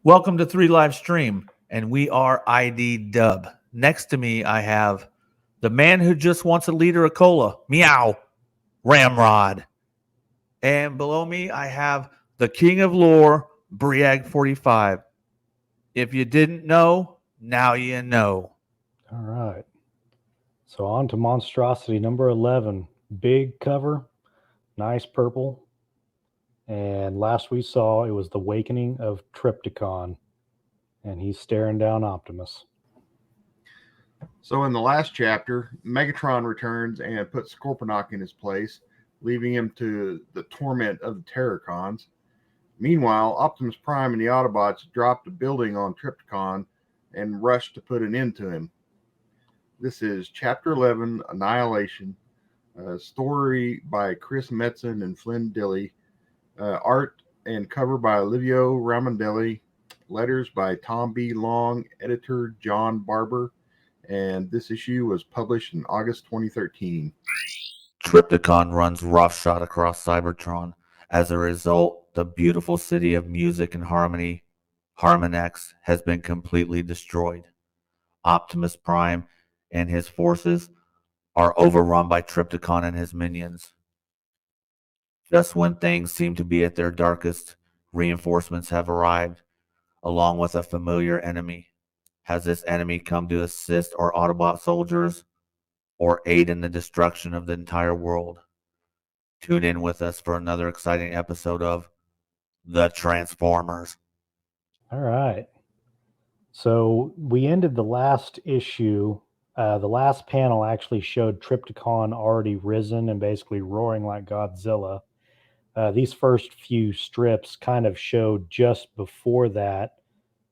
Welcome to 3 Live Stream, and we are IDW. Next to me, I have the man who just wants a liter of cola, meow, Ramrod. And below me, I have the king of lore, Briag 45. If you didn't know, now you know. All right. So on to Monstrosity number 11. Big cover, nice purple. And last we saw, it was the Awakening of Trypticon. And he's staring down Optimus. So in the last chapter, Megatron returns and puts Scorponok in his place, leaving him to the torment of the Terrorcons. Meanwhile, Optimus Prime and the Autobots dropped a building on Trypticon and rushed to put an end to him. This is Chapter 11, Annihilation, a story by Chris Metzen and Flynn Dilley, art and cover by Livio Ramondelli, letters by Tom B. Long, editor John Barber, and this issue was published in August 2013. Trypticon runs roughshod across Cybertron. As a result, the beautiful city of music and harmony, Harmonex, has been completely destroyed. Optimus Prime and his forces are overrun by Trypticon and his minions. Just when things seem to be at their darkest, reinforcements have arrived, along with a familiar enemy. Has this enemy come to assist our Autobot soldiers or aid in the destruction of the entire world? Tune in with us for another exciting episode of The Transformers. All right. So we ended the last issue. The last panel actually showed Trypticon already risen and basically roaring like Godzilla. These first few strips kind of showed just before that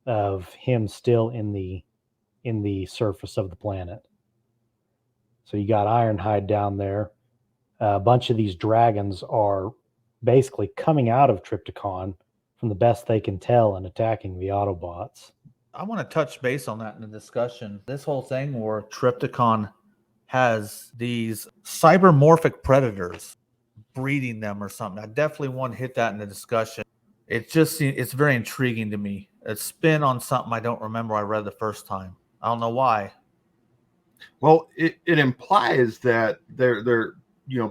of him still in the surface of the planet. So you got Ironhide down there. A bunch of these dragons are basically coming out of Trypticon from the best they can tell and attacking the Autobots. I want to touch base on that in the discussion. This whole thing where Trypticon has these cybermorphic predators breeding them or something. I definitely want to hit that in the discussion. It's very intriguing to me. A spin on something I don't remember I read the first time. I don't know why. Well, it implies that they're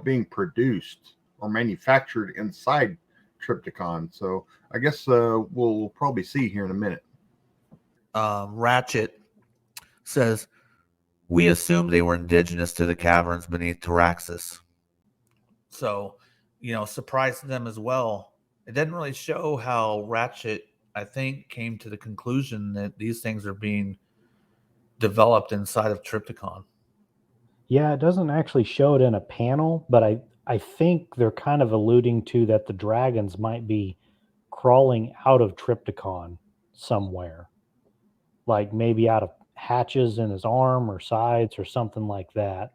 being produced or manufactured inside Trypticon. So I guess we'll probably see here in a minute. Ratchet says, we assume they were indigenous to the caverns beneath Taraxis. So, surprised them as well. It didn't really show how Ratchet, I think, came to the conclusion that these things are being developed inside of Trypticon. Yeah, it doesn't actually show it in a panel, but I think they're kind of alluding to that the dragons might be crawling out of Trypticon somewhere. Like maybe out of hatches in his arm or sides or something like that.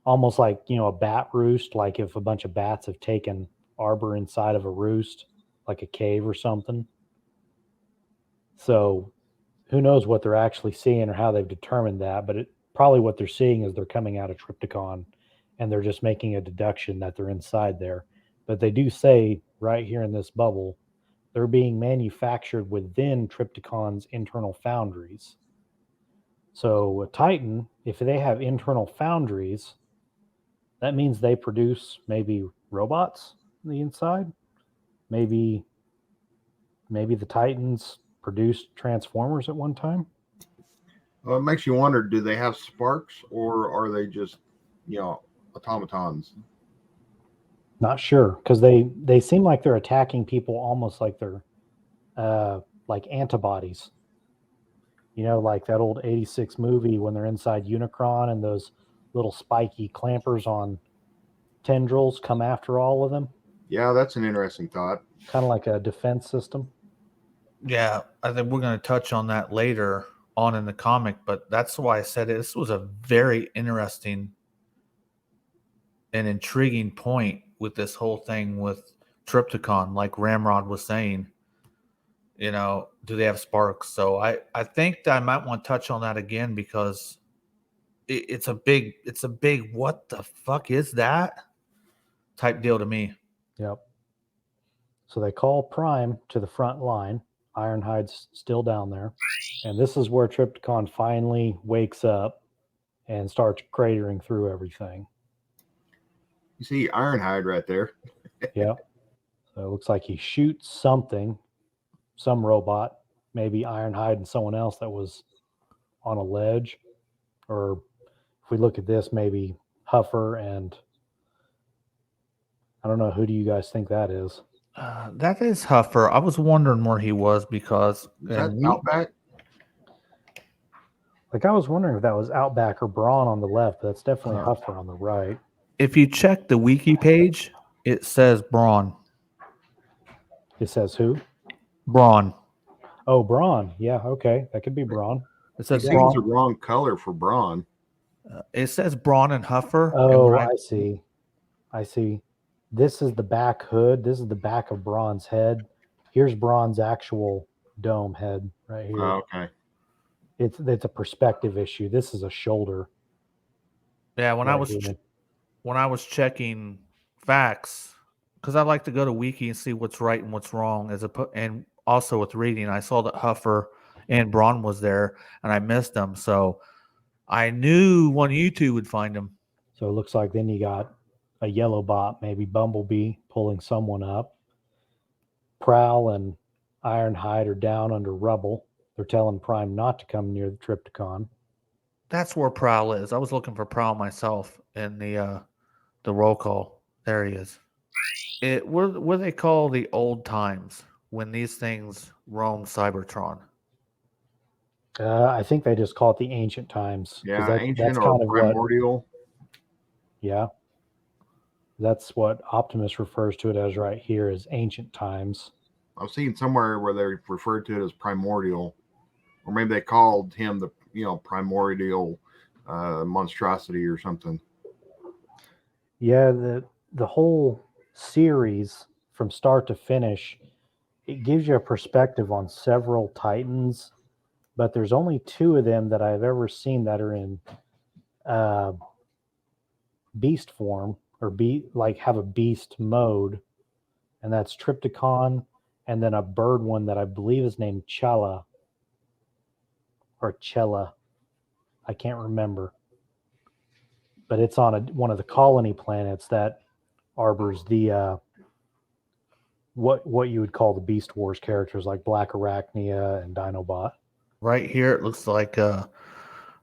Almost like, a bat roost, like if a bunch of bats have taken arbor inside of a roost, like a cave or something. So who knows what they're actually seeing or how they've determined that, but probably what they're seeing is they're coming out of Trypticon and they're just making a deduction that they're inside there. But they do say right here in this bubble, they're being manufactured within Trypticon's internal foundries. So a Titan, if they have internal foundries, that means they produce maybe robots on the inside. Maybe the Titans produced Transformers at one time. Well, it makes you wonder, do they have sparks or are they just, automatons? Not sure, because they seem like they're attacking people almost like they're like antibodies. Like that old 86 movie when they're inside Unicron and those little spiky clampers on tendrils come after all of them. Yeah, that's an interesting thought. Kind of like a defense system. Yeah, I think we're going to touch on that later on in the comic, but that's why I said this was a very interesting and intriguing point with this whole thing with Trypticon, like Ramrod was saying. Do they have sparks? So I think that I might want to touch on that again because it's a big what the fuck is that type deal to me. Yep. So they call Prime to the front line, Ironhide's still down there. And this is where Trypticon finally wakes up and starts cratering through everything. You see Ironhide right there. Yep. So it looks like he shoots something, some robot, maybe Ironhide and someone else that was on a ledge. Or if we look at this, maybe Huffer and I don't know, who do you guys think that is? That is Huffer. I was wondering where he was because Is that Outback? Like, I was wondering if that was Outback or Brawn on the left, but that's definitely Huffer on the right. If you check the wiki page, it says Brawn. It says who? Brawn. Oh, Brawn. Yeah, okay. That could be Brawn. It It says seems Brawn. the wrong color for Brawn. It says Brawn and Huffer. Oh, and I see. I see. This is the back hood. This is the back of Brawn's head. Here's Brawn's actual dome head right here. Oh, okay. It's a perspective issue. This is a shoulder. Yeah, when right I was checking facts, because I like to go to wiki and see what's right and what's wrong, and also with reading, I saw that Huffer and Braun was there, and I missed them, so I knew one of you two would find them. So it looks like then you got a yellow bot, maybe Bumblebee, pulling someone up. Prowl and Ironhide are down under rubble. They're telling Prime not to come near the Trypticon. That's where Prowl is. I was looking for Prowl myself in the roll call. There he is. What they call the old times when these things roam Cybertron. I think they just call it the ancient times. Yeah, ancient that's or kind of primordial. Yeah. That's what Optimus refers to it as right here, as ancient times. I've seen somewhere where they referred to it as primordial, or maybe they called him the primordial monstrosity or something. Yeah, the whole series from start to finish, it gives you a perspective on several Titans, but there's only two of them that I've ever seen that are in beast form or have a beast mode, and that's Trypticon, and then a bird one that I believe is named Chala or Chella. I can't remember, but it's on one of the colony planets that arbors the what you would call the Beast Wars characters like Black Arachnia and Dinobot. Right here, it looks like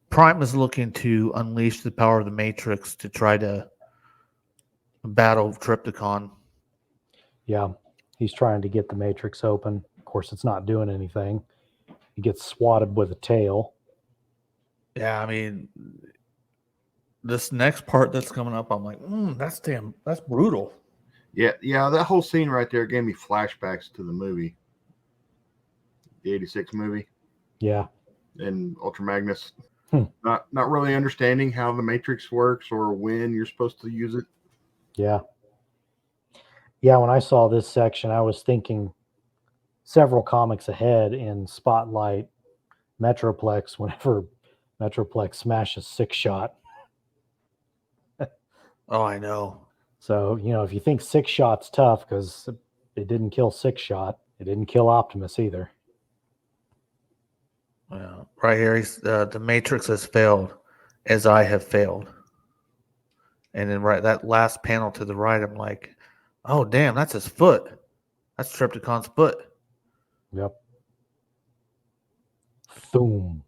Prime is looking to unleash the power of the Matrix to try to battle Trypticon. Yeah, he's trying to get the Matrix open. Of course, it's not doing anything. He gets swatted with a tail. Yeah, I mean, this next part that's coming up, I'm like, that's brutal. Yeah, that whole scene right there gave me flashbacks to the movie, the '86 movie. Yeah, and Ultra Magnus. Not really understanding how the Matrix works or when you're supposed to use it. Yeah. When I saw this section, I was thinking several comics ahead in Spotlight Metroplex whenever Metroplex smashes Six Shot. Oh, I know. So, if you think Six Shot's tough because it didn't kill Six Shot, it didn't kill Optimus either. Yeah, right here, the Matrix has failed, as I have failed. And then that last panel to the right, I'm like, oh, damn, that's his foot. That's Trypticon's foot. Yep. Boom.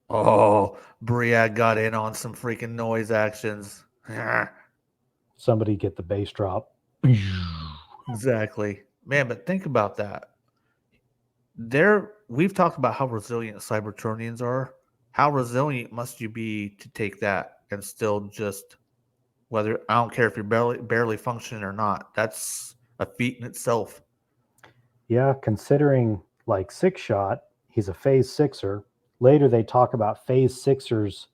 Oh, Briag got in on some freaking noise actions. Somebody get the bass drop. Exactly. Man, but think about that. We've talked about how resilient Cybertronians are. How resilient must you be to take that and still just, I don't care if you're barely functioning or not. That's a feat in itself. Yeah, considering like Six Shot, he's a Phase Sixer. Later, they talk about Phase Sixers'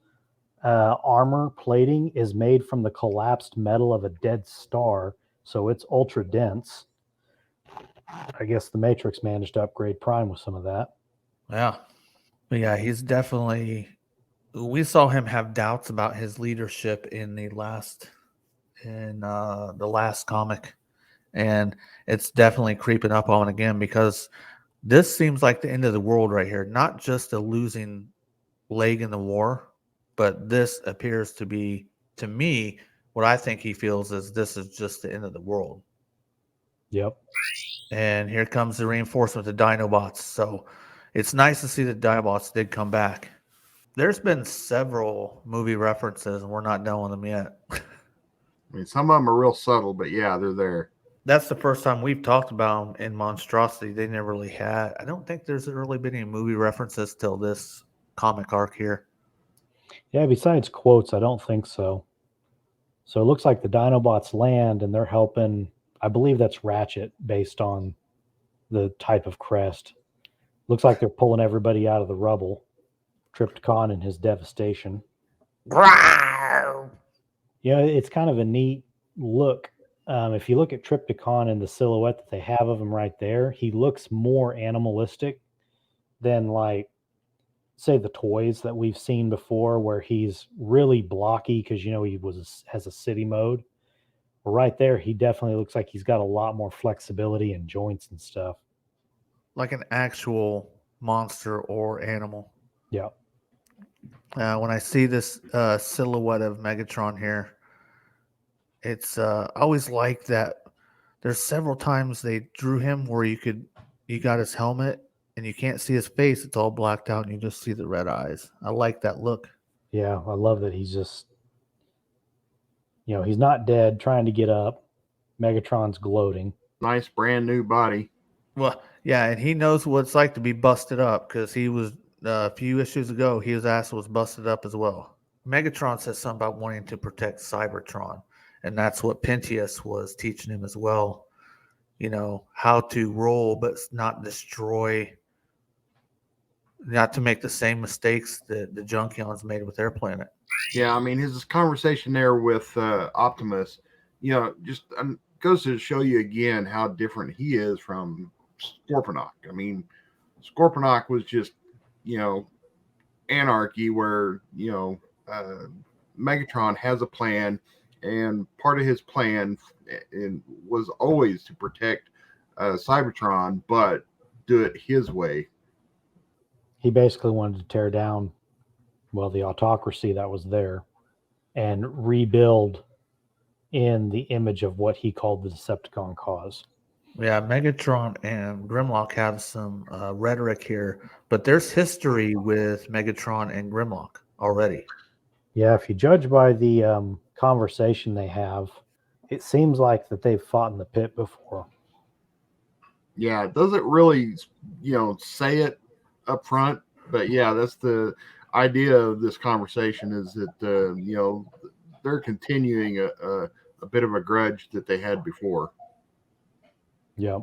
armor plating is made from the collapsed metal of a dead star, so it's ultra dense. I guess the Matrix managed to upgrade Prime with some of that. Yeah. But yeah, he's definitely... We saw him have doubts about his leadership in the last comic. And it's definitely creeping up on again because This seems like the end of the world right here. Not just a losing leg in the war, but this appears to be, to me, what I think he feels is this is just the end of the world. Yep. And here comes the reinforcement of the Dinobots. So it's nice to see that Dinobots did come back. There's been several movie references, and we're not done with them yet. I mean, some of them are real subtle, but yeah, they're there. That's the first time we've talked about them in Monstrosity. They never really had. I don't think there's really been any movie references till this comic arc here. Yeah, besides quotes, I don't think so. So it looks like the Dinobots land and they're helping. I believe that's Ratchet based on the type of crest. Looks like they're pulling everybody out of the rubble. Trypticon and his devastation. You know, it's kind of a neat look. If you look at Trypticon and the silhouette that they have of him right there, he looks more animalistic than, like, say, the toys that we've seen before, where he's really blocky because he has a city mode. But right there, he definitely looks like he's got a lot more flexibility and joints and stuff. Like an actual monster or animal. Yeah. When I see this silhouette of Megatron here, it's I always like that. There's several times they drew him where you got his helmet and you can't see his face; it's all blacked out, and you just see the red eyes. I like that look. Yeah, I love that he's just, he's not dead, trying to get up. Megatron's gloating. Nice brand new body. Well, yeah, and he knows what it's like to be busted up because he was a few issues ago. His ass was busted up as well. Megatron says something about wanting to protect Cybertron, and that's what Pentius was teaching him as well. How to roll but not destroy, not to make the same mistakes that the Junkions made with their planet. Yeah, I mean, his conversation there with Optimus, just goes to show you again how different he is from Scorponok. I mean, Scorponok was just, anarchy where, Megatron has a plan, and part of his plan was always to protect Cybertron, but do it his way. He basically wanted to tear down, the autocracy that was there and rebuild in the image of what he called the Decepticon cause. Yeah, Megatron and Grimlock have some rhetoric here, but there's history with Megatron and Grimlock already. Yeah, if you judge by the conversation they have, it seems like that they've fought in the pit before. Yeah, it doesn't really, say it up front, but yeah, that's the idea of this conversation is that, they're continuing a bit of a grudge that they had before. Yeah.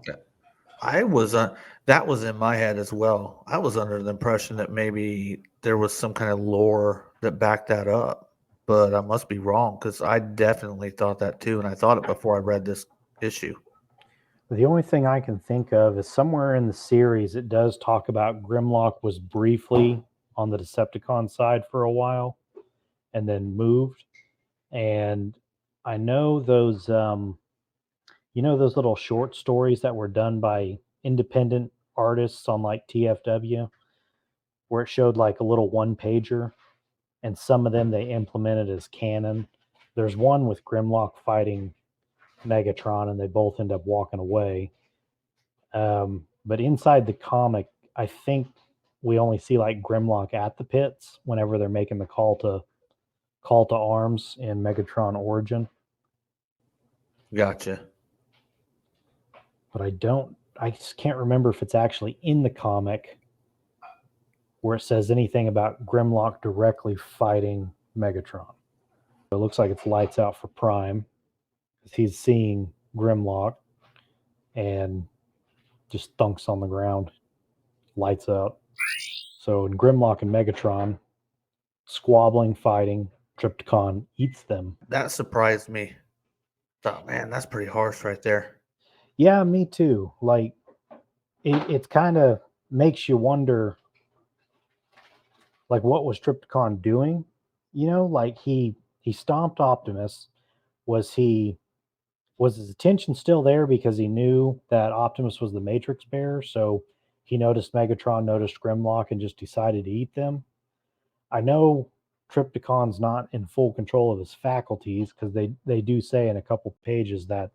That was in my head as well. I was under the impression that maybe there was some kind of lore that backed that up, but I must be wrong because I definitely thought that too, and I thought it before I read this issue. The only thing I can think of is somewhere in the series it does talk about Grimlock was briefly on the Decepticon side for a while and then moved. And I know those those little short stories that were done by independent artists on like TFW where it showed like a little one pager and some of them they implemented as canon. There's one with Grimlock fighting Megatron and they both end up walking away. But inside the comic, I think we only see like Grimlock at the pits whenever they're making the call to arms in Megatron Origin. Gotcha. But I just can't remember if it's actually in the comic where it says anything about Grimlock directly fighting Megatron. It looks like it's lights out for Prime because he's seeing Grimlock and just thunks on the ground, lights out. So in Grimlock and Megatron, squabbling, fighting, Trypticon eats them. That surprised me. Thought, man, that's pretty harsh right there. Yeah, me too. Like, it kind of makes you wonder, like, what was Trypticon doing? Like he stomped Optimus. Was his attention still there because he knew that Optimus was the Matrix bearer? So he noticed Megatron, noticed Grimlock, and just decided to eat them. I know Trypticon's not in full control of his faculties because they do say in a couple pages that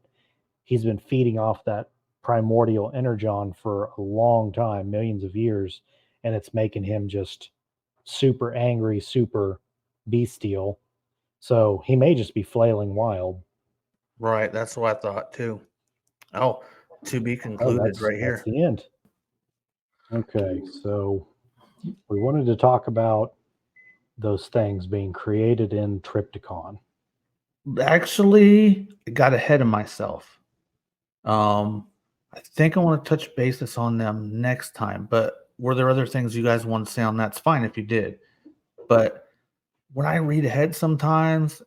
he's been feeding off that primordial energon for a long time, millions of years, and it's making him just super angry, super bestial. So he may just be flailing wild. Right, that's what I thought too. Oh, to be Oh, concluded right that's here. the end. Okay, so we wanted to talk about those things being created in Trypticon. Actually, I got ahead of myself. I think I want to touch basis on them next time, but were there other things you guys want to say on that? It's fine if you did. But when I read ahead sometimes,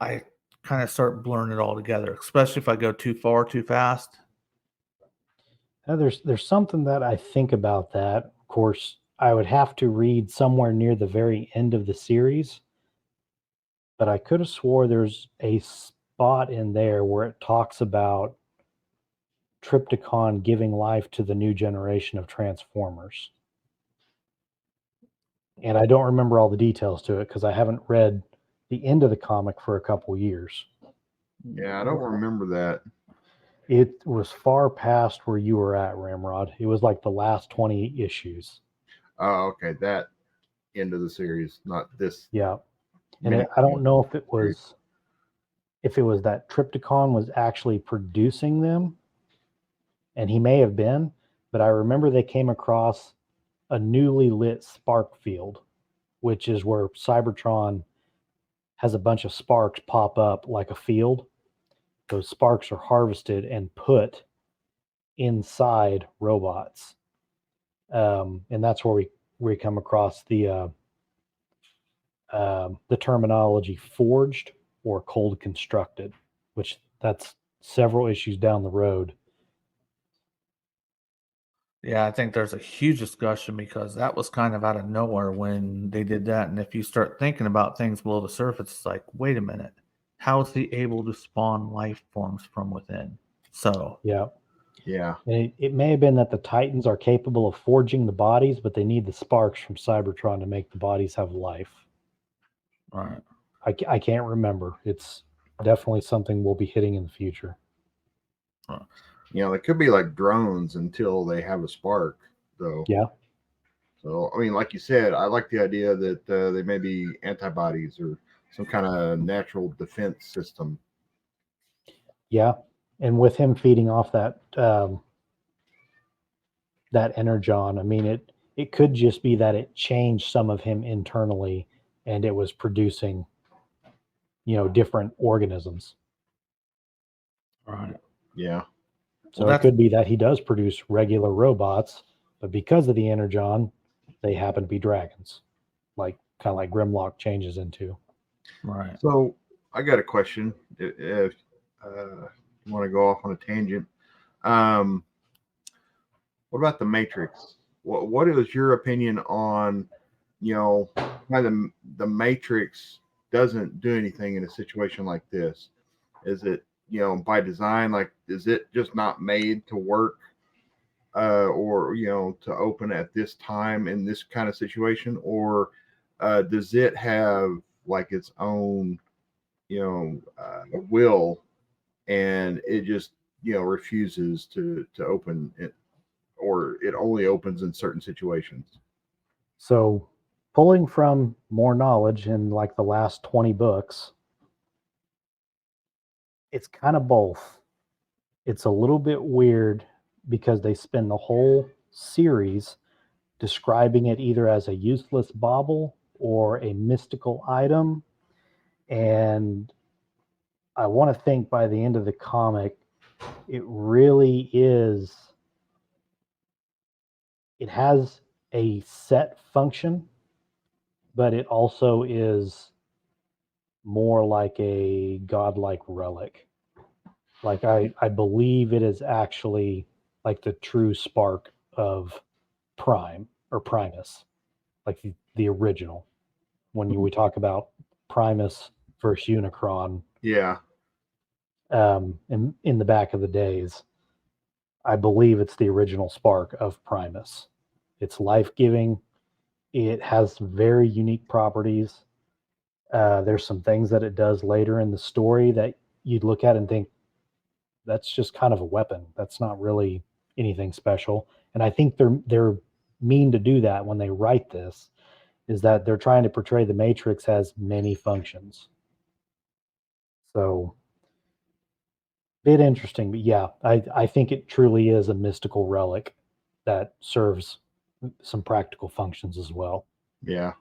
I kind of start blurring it all together, especially if I go too far too fast. Now, there's something that I think about that. Of course, I would have to read somewhere near the very end of the series, but I could have swore there's a spot in there where it talks about Trypticon giving life to the new generation of Transformers. And I don't remember all the details to it because I haven't read the end of the comic for a couple years. Yeah, I don't remember that. It was far past where you were at, Ramrod. It was like the last 20 issues. Oh, okay, that end of the series, not this. Yeah. And mini- I don't know if it was that Trypticon was actually producing them, and he may have been, but I remember they came across a newly lit spark field, which is where Cybertron has a bunch of sparks pop up like a field. Those sparks are harvested and put inside robots, and that's where we come across the terminology forged or cold constructed, which that's several issues down the road. Yeah, I think there's a huge discussion because that was kind of out of nowhere when they did that. And if you start thinking about things below the surface, it's like, wait a minute, how is he able to spawn life forms from within? So, Yeah. Yeah, And it may have been that the Titans are capable of forging the bodies, but they need the sparks from Cybertron to make the bodies have life. right. I can't remember. It's definitely something we'll be hitting in the future. they could be like drones until they have a spark, though. Yeah. So, I mean, like you said, I like the idea that they may be antibodies or some kind of natural defense system. Yeah. And with him feeding off that that energon, I mean it could just be that it changed some of him internally and it was producing, different organisms. Right. Yeah. So Well, it could be that he does produce regular robots, but because of the energon, they happen to be dragons, like kind of like Grimlock changes into. right. So, I got a question. If you want to go off on a tangent, um, what about the Matrix? What is your opinion on, why the Matrix doesn't do anything in a situation like this? Is it, by design? Like, is it just not made to work, or to open at this time in this kind of situation, or does it have like its own, will, and it just refuses to open it, or it only opens in certain situations? So pulling from more knowledge in like the last 20 books, it's kind of both. It's a little bit weird because they spend the whole series describing it either as a useless bauble or a mystical item. And I want to think by the end of the comic, it really is, it has a set function, but it also is more like a godlike relic. Like I believe it is actually like the true spark of Prime or Primus, like the original. When we talk about Primus versus Unicron, Yeah. in the back of the days. I believe it's the original spark of Primus. It's life-giving. It has very unique properties. There's some things that it does later in the story that you'd look at and think that's just kind of a weapon. That's not really anything special. And I think they're mean to do that when they write this, is that they're trying to portray the Matrix as many functions. So bit interesting, but yeah, I think it truly is a mystical relic that serves some practical functions as well. Yeah.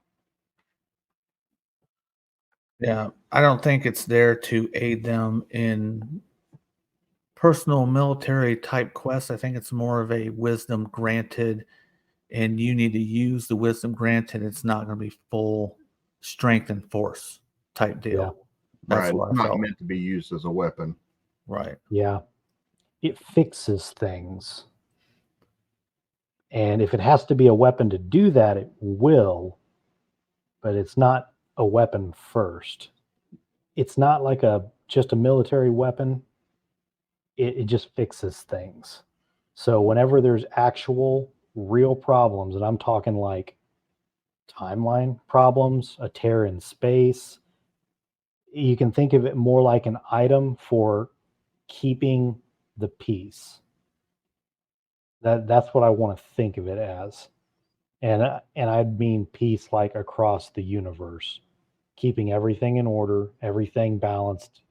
Yeah, I don't think it's there to aid them in personal military type quests. I think it's more of a wisdom granted, and you need to use the wisdom granted. It's not going to be full strength and force type deal. Yeah. That's Right. what It's I not felt. meant to be used as a weapon. Right. Yeah. It fixes things. And if it has to be a weapon to do that, it will, but it's not a weapon first. It's not like just a military weapon. It just fixes things. So whenever there's actual real problems, and I'm talking like timeline problems, a tear in space, you can think of it more like an item for keeping the peace. That's what I want to think of it as. And I mean peace like across the universe, keeping everything in order, everything balanced,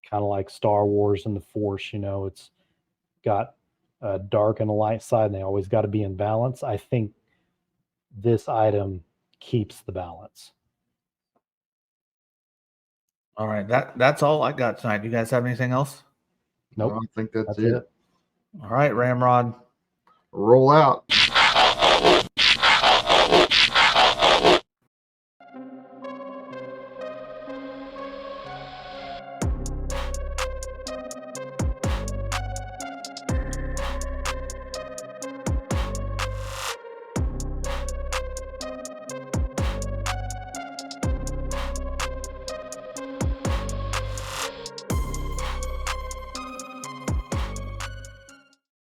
kind of like Star Wars and the Force. It's got a dark and a light side, and they always got to be in balance. I think this item keeps the balance. All right. That's all I got tonight. Do you guys have anything else? Nope. I think that's That's it. All right, Ramrod. Roll out.